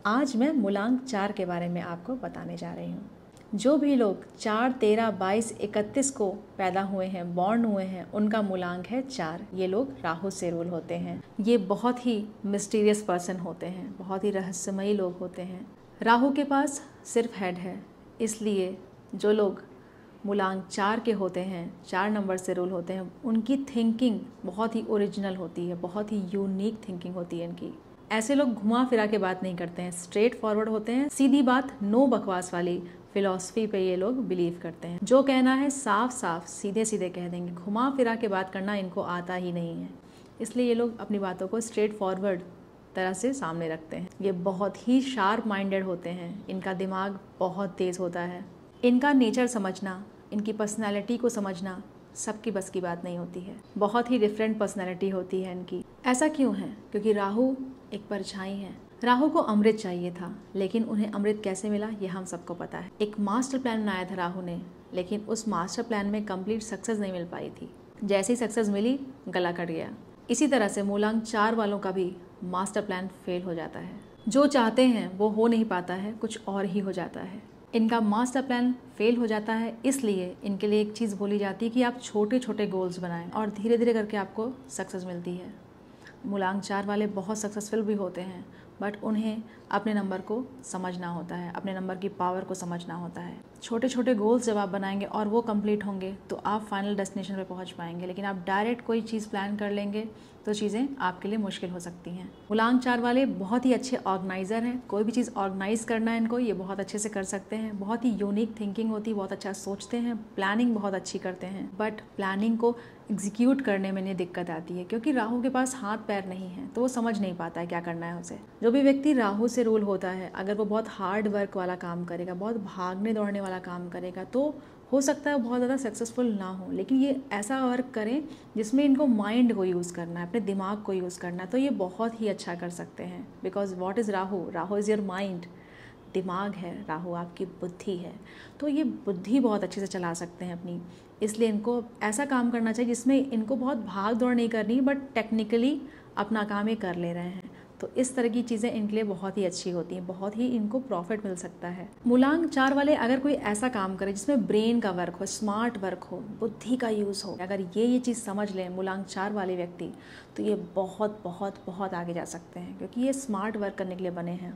आज मैं मूलांक 4 के बारे में आपको बताने जा रही हूँ। जो भी लोग 4, 13, 22, 31 को पैदा हुए हैं, बॉर्न हुए हैं, उनका मूलांक है 4। ये लोग राहु से रूल होते हैं। ये बहुत ही मिस्टीरियस पर्सन होते हैं, बहुत ही रहस्यमयी लोग होते हैं। राहु के पास सिर्फ हेड है, इसलिए जो लोग मूलांक 4 के होते हैं, 4 नंबर से रूल होते हैं, उनकी थिंकिंग बहुत ही ओरिजिनल होती है, बहुत ही यूनिक थिंकिंग होती है इनकी। ऐसे लोग घुमा फिरा के बात नहीं करते हैं, स्ट्रेट फॉरवर्ड होते हैं, सीधी बात, नो बकवास वाली फिलॉसफी पे ये लोग बिलीव करते हैं। जो कहना है साफ साफ सीधे सीधे कह देंगे, घुमा फिरा के बात करना इनको आता ही नहीं है। इसलिए ये लोग अपनी बातों को स्ट्रेट फॉरवर्ड तरह से सामने रखते हैं। ये बहुत ही शार्प माइंडेड होते हैं, इनका दिमाग बहुत तेज़ होता है। इनका नेचर समझना, इनकी पर्सनैलिटी को समझना सबकी बस की बात नहीं होती है। बहुत ही डिफरेंट पर्सनैलिटी होती है इनकी। ऐसा क्यों है? क्योंकि राहु एक परछाई है। राहु को अमृत चाहिए था, लेकिन उन्हें अमृत कैसे मिला ये हम सबको पता है। एक मास्टर प्लान बनाया था राहु ने, लेकिन उस मास्टर प्लान में कंप्लीट सक्सेस नहीं मिल पाई थी। जैसे ही सक्सेस मिली, गला कट गया। इसी तरह से मूलांक 4 वालों का भी मास्टर प्लान फेल हो जाता है। जो चाहते हैं वो हो नहीं पाता है, कुछ और ही हो जाता है। इनका मास्टर प्लान फेल हो जाता है, इसलिए इनके लिए एक चीज़ बोली जाती है कि आप छोटे छोटे गोल्स बनाएं और धीरे धीरे करके आपको सक्सेस मिलती है। मूलांक 4 वाले बहुत सक्सेसफुल भी होते हैं, बट उन्हें अपने नंबर को समझना होता है, अपने नंबर की पावर को समझना होता है। छोटे छोटे गोल्स जब आप बनाएंगे और वो कंप्लीट होंगे तो आप फाइनल डेस्टिनेशन पे पहुंच पाएंगे। लेकिन आप डायरेक्ट कोई चीज़ प्लान कर लेंगे तो चीज़ें आपके लिए मुश्किल हो सकती हैं। मूलांक 4 वाले बहुत ही अच्छे ऑर्गेनाइज़र हैं। कोई भी चीज़ ऑर्गेनाइज करना है इनको, ये बहुत अच्छे से कर सकते हैं। बहुत ही यूनिक थिंकिंग होती है, बहुत अच्छा सोचते हैं, प्लानिंग बहुत अच्छी करते हैं। बट प्लानिंग को एग्जीक्यूट करने में इन्हें दिक्कत आती है, क्योंकि राहु के पास हाथ पैर नहीं है, तो वो समझ नहीं पाता है क्या करना है उसे। जो भी व्यक्ति राहु से रूल होता है, अगर वो बहुत हार्ड वर्क वाला काम करेगा, बहुत भागने दौड़ने वाला काम करेगा, तो हो सकता है बहुत ज़्यादा सक्सेसफुल ना हो। लेकिन ये ऐसा वर्क करें जिसमें इनको माइंड को यूज़ करना है, अपने दिमाग को यूज़ करना है, तो ये बहुत ही अच्छा कर सकते हैं। Because what is Rahu? Rahu is your mind, दिमाग है। राहु आपकी बुद्धि है, तो ये बुद्धि बहुत अच्छे से चला सकते हैं अपनी। इसलिए इनको ऐसा काम करना चाहिए जिसमें इनको बहुत भाग दौड़ नहीं करनी, बट टेक्निकली अपना काम ये कर ले रहे हैं। तो इस तरह की चीज़ें इनके लिए बहुत ही अच्छी होती हैं, बहुत ही इनको प्रॉफिट मिल सकता है। मूलांक 4 वाले अगर कोई ऐसा काम करे जिसमें ब्रेन का वर्क हो, स्मार्ट वर्क हो, बुद्धि का यूज़ हो, अगर ये चीज़ समझ लें मूलांक 4 वाले व्यक्ति, तो ये बहुत बहुत बहुत आगे जा सकते हैं। क्योंकि ये स्मार्ट वर्क करने के लिए बने हैं,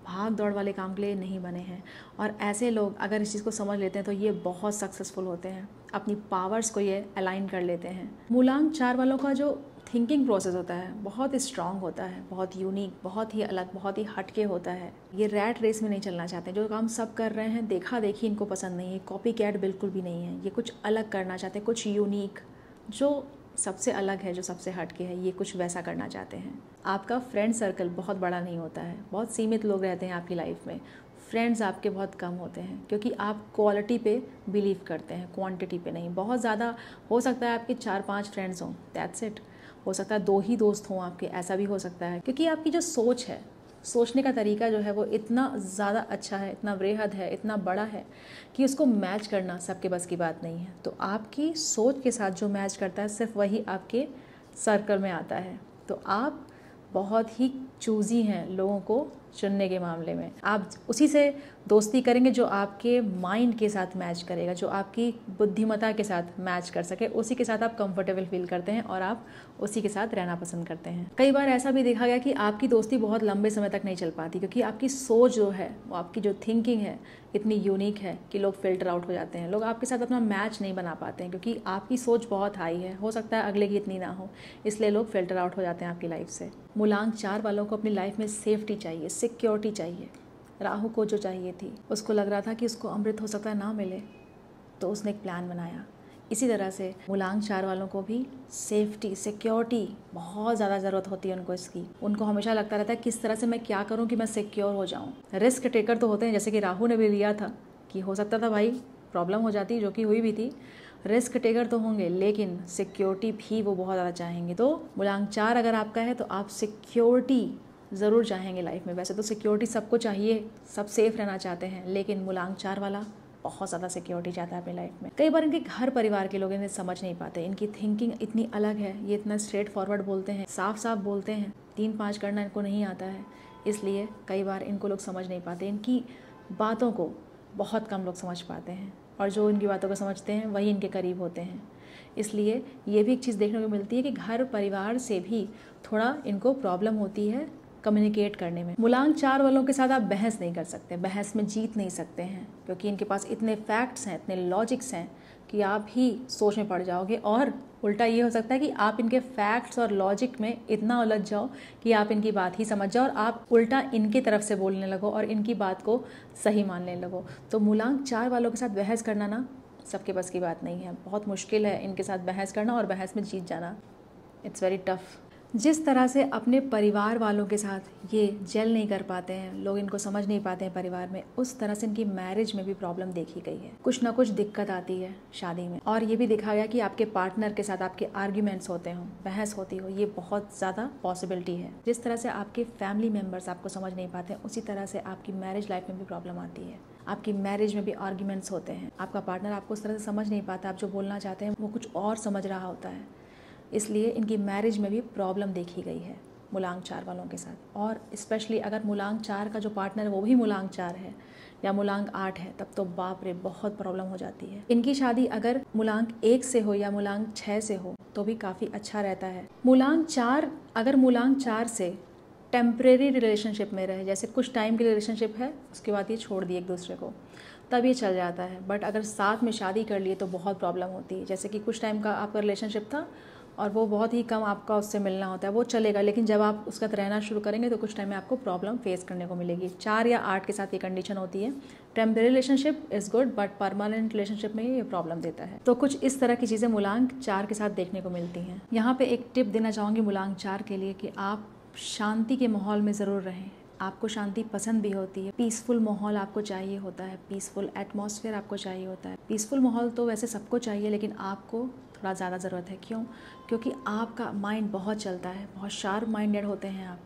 भाग दौड़ वाले काम के लिए नहीं बने हैं। और ऐसे लोग अगर इस चीज़ को समझ लेते हैं तो ये बहुत सक्सेसफुल होते हैं, अपनी पावर्स को ये अलाइन कर लेते हैं। मूलांक 4 वालों का जो थिंकिंग प्रोसेस होता है बहुत स्ट्रांग होता है, बहुत यूनिक, बहुत ही अलग, बहुत ही हटके होता है। ये रैट रेस में नहीं चलना चाहते। जो काम सब कर रहे हैं, देखा देखी इनको पसंद नहीं है, कॉपी कैट बिल्कुल भी नहीं है। ये कुछ अलग करना चाहते हैं, कुछ यूनिक, जो सबसे अलग है, जो सबसे हटके है, ये कुछ वैसा करना चाहते हैं। आपका फ्रेंड सर्कल बहुत बड़ा नहीं होता है, बहुत सीमित लोग रहते हैं आपकी लाइफ में। फ्रेंड्स आपके बहुत कम होते हैं, क्योंकि आप क्वालिटी पे बिलीव करते हैं, क्वांटिटी पे नहीं। बहुत ज़्यादा हो सकता है आपके 4-5 फ्रेंड्स हों, दैट्स इट। हो सकता है 2 ही दोस्त हों आपके, ऐसा भी हो सकता है। क्योंकि आपकी जो सोच है, सोचने का तरीका जो है वो इतना ज़्यादा अच्छा है, इतना वृहद है, इतना बड़ा है कि उसको मैच करना सबके बस की बात नहीं है। तो आपकी सोच के साथ जो मैच करता है, सिर्फ वही आपके सर्कल में आता है। तो आप बहुत ही चूज़ी हैं लोगों को चुनने के मामले में। आप उसी से दोस्ती करेंगे जो आपके माइंड के साथ मैच करेगा, जो आपकी बुद्धिमत्ता के साथ मैच कर सके, उसी के साथ आप कंफर्टेबल फील करते हैं और आप उसी के साथ रहना पसंद करते हैं। कई बार ऐसा भी देखा गया कि आपकी दोस्ती बहुत लंबे समय तक नहीं चल पाती, क्योंकि आपकी सोच जो है, वो आपकी जो थिंकिंग है इतनी यूनिक है कि लोग फिल्टर आउट हो जाते हैं। लोग आपके साथ अपना मैच नहीं बना पाते हैं, क्योंकि आपकी सोच बहुत हाई है। हो सकता है अगले की इतनी ना हो, इसलिए लोग फिल्टर आउट हो जाते हैं आपकी लाइफ से। मूलांक 4 वालों को अपनी लाइफ में सेफ्टी चाहिए, सिक्योरिटी चाहिए। राहु को जो चाहिए थी, उसको लग रहा था कि उसको अमृत हो सकता है ना मिले, तो उसने एक प्लान बनाया। इसी तरह से मूलांक 4 वालों को भी सेफ्टी, सिक्योरिटी बहुत ज़्यादा ज़रूरत होती है उनको इसकी। उनको हमेशा लगता रहता है किस तरह से मैं क्या करूं कि मैं सिक्योर हो जाऊं। रिस्क टेकर तो होते हैं, जैसे कि राहु ने भी लिया था कि हो सकता था भाई प्रॉब्लम हो जाती, जो कि हुई भी थी। रिस्क टेकर तो होंगे, लेकिन सिक्योरिटी भी वो बहुत ज़्यादा चाहेंगे। तो मूलांक 4 अगर आपका है तो आप सिक्योरिटी ज़रूर चाहेंगे लाइफ में। वैसे तो सिक्योरिटी सबको चाहिए, सब सेफ रहना चाहते हैं, लेकिन मूलांक 4 वाला बहुत ज़्यादा सिक्योरिटी चाहता है अपनी लाइफ में। कई बार इनके घर परिवार के लोग इन्हें समझ नहीं पाते। इनकी थिंकिंग इतनी अलग है, ये इतना स्ट्रेट फॉरवर्ड बोलते हैं, साफ साफ बोलते हैं, 3-5 करना इनको नहीं आता है। इसलिए कई बार इनको लोग समझ नहीं पाते, इनकी बातों को बहुत कम लोग समझ पाते हैं, और जो इनकी बातों को समझते हैं वही इनके करीब होते हैं। इसलिए ये भी एक चीज़ देखने को मिलती है कि घर परिवार से भी थोड़ा इनको प्रॉब्लम होती है कम्युनिकेट करने में। मूलांक 4 वालों के साथ आप बहस नहीं कर सकते, बहस में जीत नहीं सकते हैं, क्योंकि इनके पास इतने फैक्ट्स हैं, इतने लॉजिक्स हैं कि आप ही सोच में पड़ जाओगे। और उल्टा ये हो सकता है कि आप इनके फैक्ट्स और लॉजिक में इतना उलझ जाओ कि आप इनकी बात ही समझ जाओ और आप उल्टा इनकी तरफ से बोलने लगो और इनकी बात को सही मानने लगो। तो मूलांक 4 वालों के साथ बहस करना ना सबके बस की बात नहीं है, बहुत मुश्किल है इनके साथ बहस करना और बहस में जीत जाना। It's very tough. जिस तरह से अपने परिवार वालों के साथ ये जेल नहीं कर पाते हैं, लोग इनको समझ नहीं पाते हैं परिवार में, उस तरह से इनकी मैरिज में भी प्रॉब्लम देखी गई है। कुछ ना कुछ दिक्कत आती है शादी में। और ये भी देखा गया कि आपके पार्टनर के साथ आपके आर्ग्यूमेंट्स होते हों, बहस होती हो, ये बहुत ज़्यादा पॉसिबिलिटी है। जिस तरह से आपके फैमिली मेम्बर्स आपको समझ नहीं पाते हैं, उसी तरह से आपकी मैरिज लाइफ में भी प्रॉब्लम आती है। आपकी मैरिज में भी आर्ग्यूमेंट्स होते हैं, आपका पार्टनर आपको उस तरह से समझ नहीं पाता, आप जो बोलना चाहते हैं वो कुछ और समझ रहा होता है। इसलिए इनकी मैरिज में भी प्रॉब्लम देखी गई है मूलांक 4 वालों के साथ। और स्पेशली अगर मूलांक 4 का जो पार्टनर है वो भी मूलांक 4 है या मूलांक 8 है, तब तो बाप रे बहुत प्रॉब्लम हो जाती है। इनकी शादी अगर मूलांक 1 से हो या मूलांक 6 से हो तो भी काफ़ी अच्छा रहता है। मूलांक 4 अगर मूलांक 4 से टेम्परेरी रिलेशनशिप में रहे, जैसे कुछ टाइम की रिलेशनशिप है उसके बाद ये छोड़ दिए एक दूसरे को, तब ये चल जाता है। बट अगर साथ में शादी कर लिए तो बहुत प्रॉब्लम होती है। जैसे कि कुछ टाइम का आपका रिलेशनशिप था और वो बहुत ही कम आपका उससे मिलना होता है, वो चलेगा, लेकिन जब आप उसका रहना शुरू करेंगे तो कुछ टाइम में आपको प्रॉब्लम फेस करने को मिलेगी। 4 या 8 के साथ ये कंडीशन होती है। Temporary relationship is good but permanent relationship में ये प्रॉब्लम देता है। तो कुछ इस तरह की चीज़ें मूलांक 4 के साथ देखने को मिलती हैं। यहाँ पे एक टिप देना चाहूँगी मूलांक 4 के लिए कि आप शांति के माहौल में ज़रूर रहें। आपको शांति पसंद भी होती है, पीसफुल माहौल आपको चाहिए होता है, पीसफुल एटमॉस्फेयर आपको चाहिए होता है। पीसफुल माहौल तो वैसे सबको चाहिए, लेकिन आपको थोड़ा ज़्यादा ज़रूरत है। क्यों? क्योंकि आपका माइंड बहुत चलता है, बहुत शार्प माइंडेड होते हैं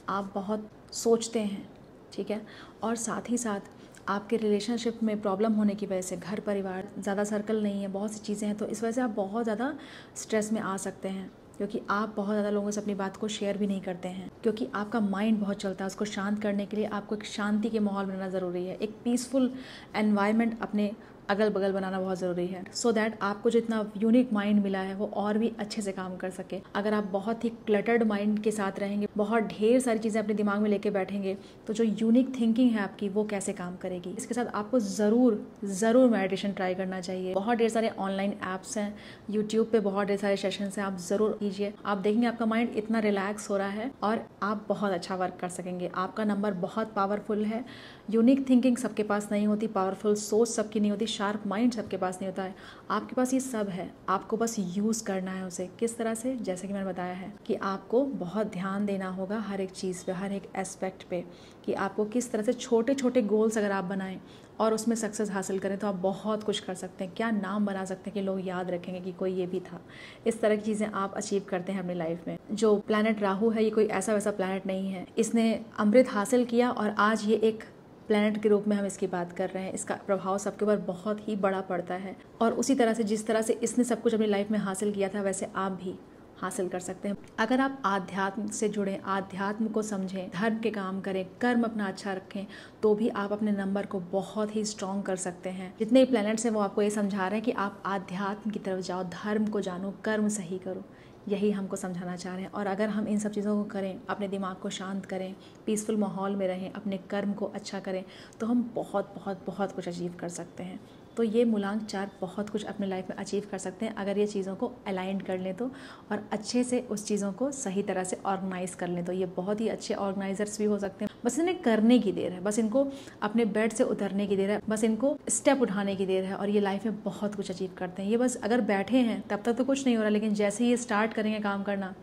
आप बहुत सोचते हैं, ठीक है। और साथ ही साथ आपके रिलेशनशिप में प्रॉब्लम होने की वजह से घर परिवार ज़्यादा सर्कल नहीं है, बहुत सी चीज़ें हैं, तो इस वजह से आप बहुत ज़्यादा स्ट्रेस में आ सकते हैं, क्योंकि आप बहुत ज़्यादा लोगों से अपनी बात को शेयर भी नहीं करते हैं, क्योंकि आपका माइंड बहुत चलता है। उसको शांत करने के लिए आपको एक शांति के माहौल बनाना ज़रूरी है, एक पीसफुल एनवायरनमेंट अपने अगल बगल बनाना बहुत ज़रूरी है, सो दैट आपको जो इतना यूनिक माइंड मिला है वो और भी अच्छे से काम कर सके। अगर आप बहुत ही क्लटर्ड माइंड के साथ रहेंगे, बहुत ढेर सारी चीज़ें अपने दिमाग में लेके बैठेंगे, तो जो यूनिक थिंकिंग है आपकी वो कैसे काम करेगी। इसके साथ आपको ज़रूर मेडिटेशन ट्राई करना चाहिए। बहुत ढेर सारे ऑनलाइन ऐप्स हैं, यूट्यूब पे बहुत ढेर सारे सेशंस हैं, आप ज़रूर कीजिए। आप देखेंगे आपका माइंड इतना रिलैक्स हो रहा है और आप बहुत अच्छा वर्क कर सकेंगे। आपका नंबर बहुत पावरफुल है। यूनिक थिंकिंग सबके पास नहीं होती, पावरफुल सोच सबकी नहीं होती, शार्प माइंड सबके पास नहीं होता है। आपके पास ये सब है, आपको बस यूज़ करना है उसे। किस तरह से? जैसे कि मैंने बताया है कि आपको बहुत ध्यान देना होगा हर एक चीज़ पे, हर एक एस्पेक्ट पे, कि आपको किस तरह से छोटे छोटे गोल्स अगर आप बनाएं और उसमें सक्सेस हासिल करें तो आप बहुत कुछ कर सकते हैं। क्या नाम बना सकते हैं कि लोग याद रखेंगे कि कोई ये भी था। इस तरह की चीज़ें आप अचीव करते हैं अपनी लाइफ में। जो प्लैनेट राहु है ये कोई ऐसा वैसा प्लैनेट नहीं है, इसने अमृत हासिल किया और आज ये एक प्लैनेट के रूप में हम इसकी बात कर रहे हैं। इसका प्रभाव सबके ऊपर बहुत ही बड़ा पड़ता है और उसी तरह से जिस तरह से इसने सब कुछ अपनी लाइफ में हासिल किया था वैसे आप भी हासिल कर सकते हैं। अगर आप आध्यात्म से जुड़ें, आध्यात्म को समझें, धर्म के काम करें, कर्म अपना अच्छा रखें, तो भी आप अपने नंबर को बहुत ही स्ट्रॉन्ग कर सकते हैं। जितने प्लैनेट्स हैं वो आपको ये समझा रहे हैं कि आप आध्यात्म की तरफ जाओ, धर्म को जानो, कर्म सही करो, यही हमको समझाना चाह रहे हैं। और अगर हम इन सब चीज़ों को करें, अपने दिमाग को शांत करें, पीसफुल माहौल में रहें, अपने कर्म को अच्छा करें, तो हम बहुत कुछ अचीव कर सकते हैं। तो ये मूलांक 4 बहुत कुछ अपने लाइफ में अचीव कर सकते हैं अगर ये चीज़ों को अलाइन कर लें तो, और अच्छे से उस चीज़ों को सही तरह से ऑर्गेनाइज़ कर लें तो ये बहुत ही अच्छे ऑर्गेनाइजर्स भी हो सकते हैं। बस इन्हें करने की देर है, बस इनको अपने बेड से उतरने की देर है, बस इनको स्टेप उठाने की देर है और ये लाइफ में बहुत कुछ अचीव करते हैं। ये बस अगर बैठे हैं तब तक तो कुछ नहीं हो रहा, लेकिन जैसे ही ये स्टार्ट करेंगे काम करना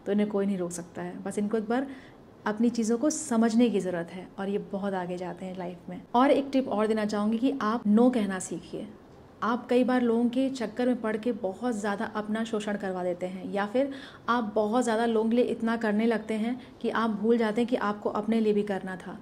तो इन्हें कोई नहीं रोक सकता है। बस इनको एक बार अपनी चीज़ों को समझने की ज़रूरत है और ये बहुत आगे जाते हैं लाइफ में। और एक टिप और देना चाहूँगी कि आप नो कहना सीखिए। आप कई बार लोगों के चक्कर में पड़ के बहुत ज़्यादा अपना शोषण करवा देते हैं, या फिर आप बहुत ज़्यादा लोगों के लिए इतना करने लगते हैं कि आप भूल जाते हैं कि आपको अपने लिए भी करना था।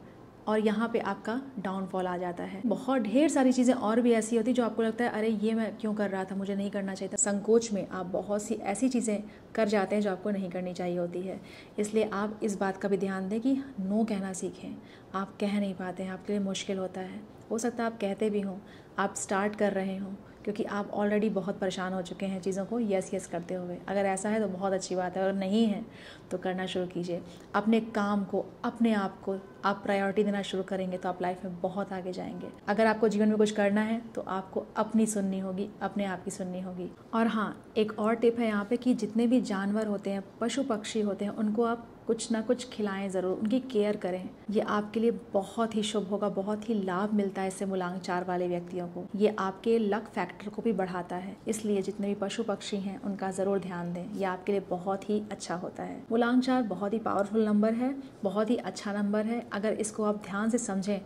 और यहाँ पे आपका डाउनफॉल आ जाता है। बहुत ढेर सारी चीज़ें और भी ऐसी होती जो आपको लगता है अरे ये मैं क्यों कर रहा था, मुझे नहीं करना चाहिए था। संकोच में आप बहुत सी ऐसी चीज़ें कर जाते हैं जो आपको नहीं करनी चाहिए होती है। इसलिए आप इस बात का भी ध्यान दें कि नो कहना सीखें। आप कह नहीं पाते हैं, आपके लिए मुश्किल होता है, हो सकता है आप कहते भी हों, आप स्टार्ट कर रहे हों क्योंकि आप ऑलरेडी बहुत परेशान हो चुके हैं चीज़ों को यस यस करते हुए। अगर ऐसा है तो बहुत अच्छी बात है, और नहीं है तो करना शुरू कीजिए। अपने काम को, अपने आप को आप प्रायोरिटी देना शुरू करेंगे तो आप लाइफ में बहुत आगे जाएंगे। अगर आपको जीवन में कुछ करना है तो आपको अपनी सुननी होगी, अपने आप की सुननी होगी। और हाँ, एक और टिप है यहाँ पे कि जितने भी जानवर होते हैं, पशु पक्षी होते हैं, उनको आप कुछ ना कुछ खिलाएं ज़रूर, उनकी केयर करें। ये आपके लिए बहुत ही शुभ होगा, बहुत ही लाभ मिलता है इससे मूलांक 4 वाले व्यक्तियों को। ये आपके लक फैक्टर को भी बढ़ाता है, इसलिए जितने भी पशु पक्षी हैं उनका ज़रूर ध्यान दें, ये आपके लिए बहुत ही अच्छा होता है। मूलांक 4 बहुत ही पावरफुल नंबर है, बहुत ही अच्छा नंबर है। अगर इसको आप ध्यान से समझें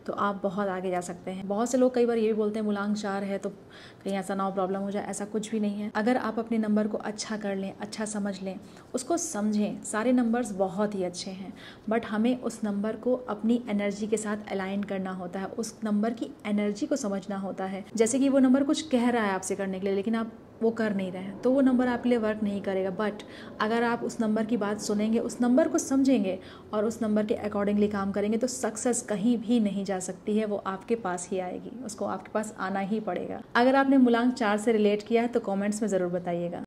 तो आप बहुत आगे जा सकते हैं। बहुत से लोग कई बार ये भी बोलते हैं मूलांक 4 है तो कहीं ऐसा ना हो प्रॉब्लम हो जाए, ऐसा कुछ भी नहीं है। अगर आप अपने नंबर को अच्छा कर लें, अच्छा समझ लें, उसको समझें, सारे नंबर्स बहुत ही अच्छे हैं, बट हमें उस नंबर को अपनी एनर्जी के साथ अलाइन करना होता है, उस नंबर की एनर्जी को समझना होता है। जैसे कि वो नंबर कुछ कह रहा है आपसे करने के लिए, लेकिन आप वो कर नहीं रहे हैं तो वो नंबर आपके लिए वर्क नहीं करेगा। बट अगर आप उस नंबर की बात सुनेंगे, उस नंबर को समझेंगे और उस नंबर के अकॉर्डिंगली काम करेंगे तो सक्सेस कहीं भी नहीं जा सकती है, वो आपके पास ही आएगी, उसको आपके पास आना ही पड़ेगा। अगर आपने मूलांक 4 से रिलेट किया है तो कमेंट्स में ज़रूर बताइएगा।